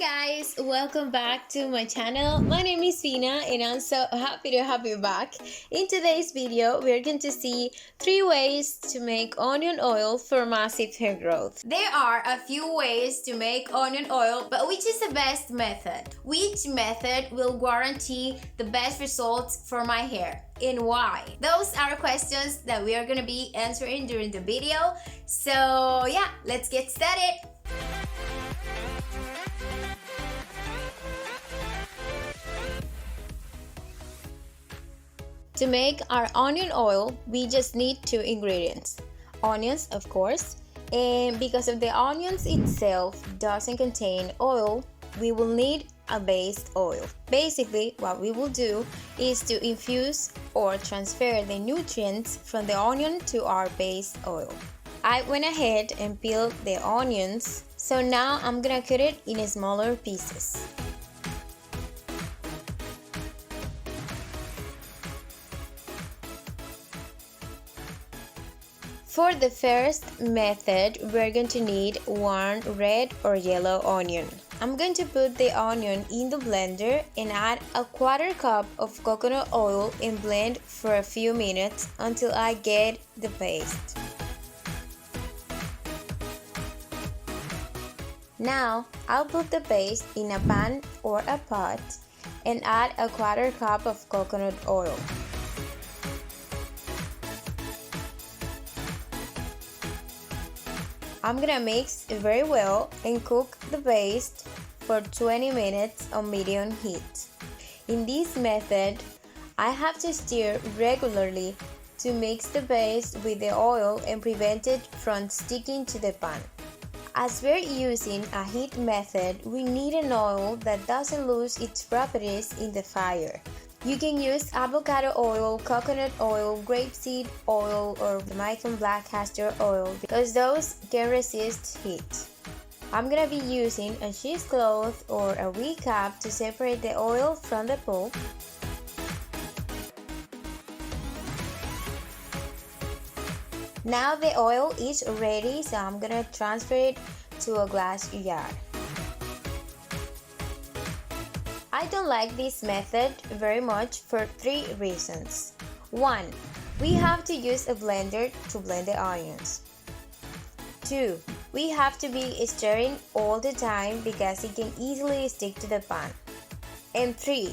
guys, welcome back to my channel. My name is Vina and I'm so happy to have you back. In today's video, we're going to see 3 ways to make onion oil for massive hair growth. There are a few ways to make onion oil, but which is the best method? Which method will guarantee the best results for my hair? And why? Those are questions that we are going to be answering during the video. So yeah, let's get started. To make our onion oil, we just need 2 ingredients. Onions, of course, and because of the onions itself doesn't contain oil, we will need a base oil. Basically, what we will do is to infuse or transfer the nutrients from the onion to our base oil. I went ahead and peeled the onions, so now I'm gonna cut it in smaller pieces. For the first method, we're going to need 1 red or yellow onion. I'm going to put the onion in the blender and add a 1/4 cup of coconut oil and blend for a few minutes until I get the paste. Now, I'll put the paste in a pan or a pot and add a 1/4 cup of coconut oil. I'm gonna mix very well and cook the paste for 20 minutes on medium heat. In this method, I have to stir regularly to mix the paste with the oil and prevent it from sticking to the pan. As we're using a heat method, we need an oil that doesn't lose its properties in the fire. You can use avocado oil, coconut oil, grapeseed oil, or Jamaican black castor oil because those can resist heat. I'm gonna be using a cheesecloth or a wee cap to separate the oil from the pulp. Now the oil is ready, so I'm gonna transfer it to a glass jar. I don't like this method very much for 3 reasons. 1. We have to use a blender to blend the onions. 2. We have to be stirring all the time because it can easily stick to the pan. And 3.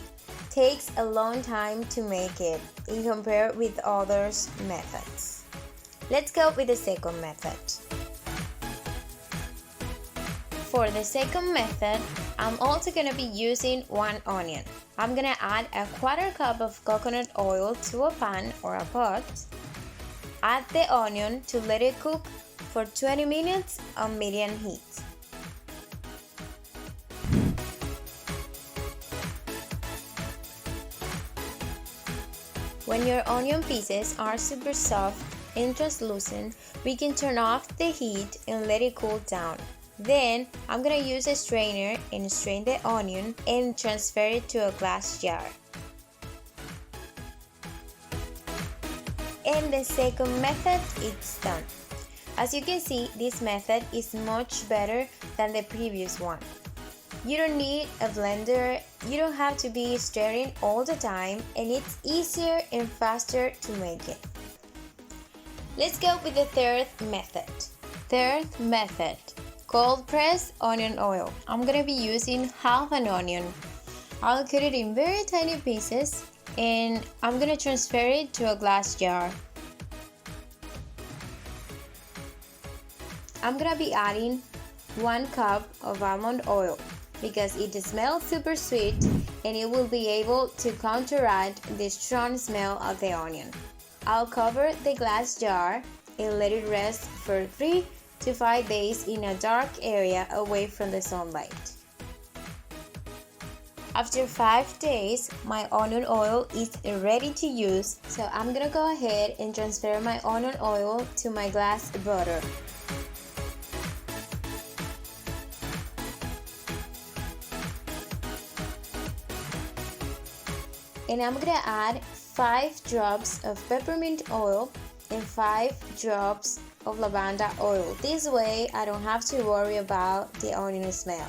Takes a long time to make it in compare with other methods. Let's go with the second method. For the second method, I'm also gonna be using 1 onion. I'm gonna add a 1/4 cup of coconut oil to a pan or a pot. Add the onion to let it cook for 20 minutes on medium heat. When your onion pieces are super soft and translucent, we can turn off the heat and let it cool down. Then, I'm gonna use a strainer and strain the onion and transfer it to a glass jar. And the second method is done. As you can see, this method is much better than the previous one. You don't need a blender, you don't have to be stirring all the time, and it's easier and faster to make it. Let's go with the third method. Third method. Cold press onion oil. I'm gonna be using half an onion. I'll cut it in very tiny pieces and I'm gonna transfer it to a glass jar. I'm gonna be adding 1 cup of almond oil because it smells super sweet and it will be able to counteract the strong smell of the onion. I'll cover the glass jar and let it rest for 3 to 5 days in a dark area away from the sunlight. After 5 days, my onion oil is ready to use, so I'm gonna go ahead and transfer my onion oil to my glass bottle. And I'm gonna add 5 drops of peppermint oil and 5 drops of lavender oil. This way I don't have to worry about the onion smell.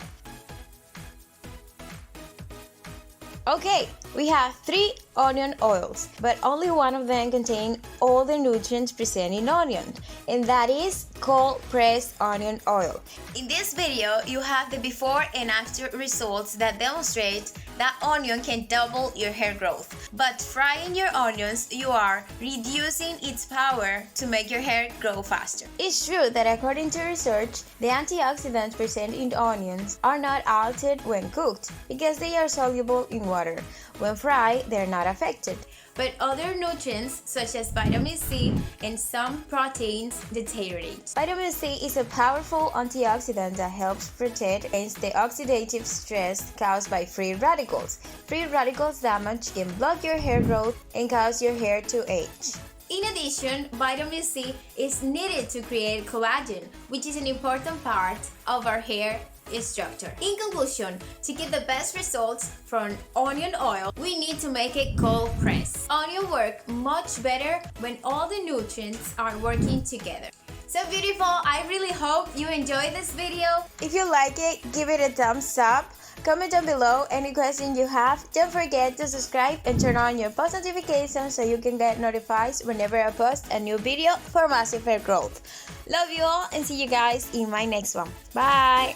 Okay, we have 3 onion oils, but only one of them contains all the nutrients present in onion, and that is cold pressed onion oil. In this video, you have the before and after results that demonstrate that onion can double your hair growth. But frying your onions, you are reducing its power to make your hair grow faster. It's true that according to research, the antioxidants present in onions are not altered when cooked because they are soluble in water. When fried, they're not affected. But other nutrients such as vitamin C and some proteins deteriorate. Vitamin C is a powerful antioxidant that helps protect against the oxidative stress caused by free radicals. Free radicals damage can block your hair growth and cause your hair to age. In addition, vitamin C is needed to create collagen, which is an important part of our hair structure. In conclusion, to get the best results from onion oil, we need to make it cold press. Onion work much better when all the nutrients are working together. So beautiful, I really hope you enjoyed this video. If you like it, give it a thumbs up. Comment down below any question you have. Don't forget to subscribe and turn on your post notifications so you can get notified whenever I post a new video for massive hair growth. Love you all and see you guys in my next one. Bye!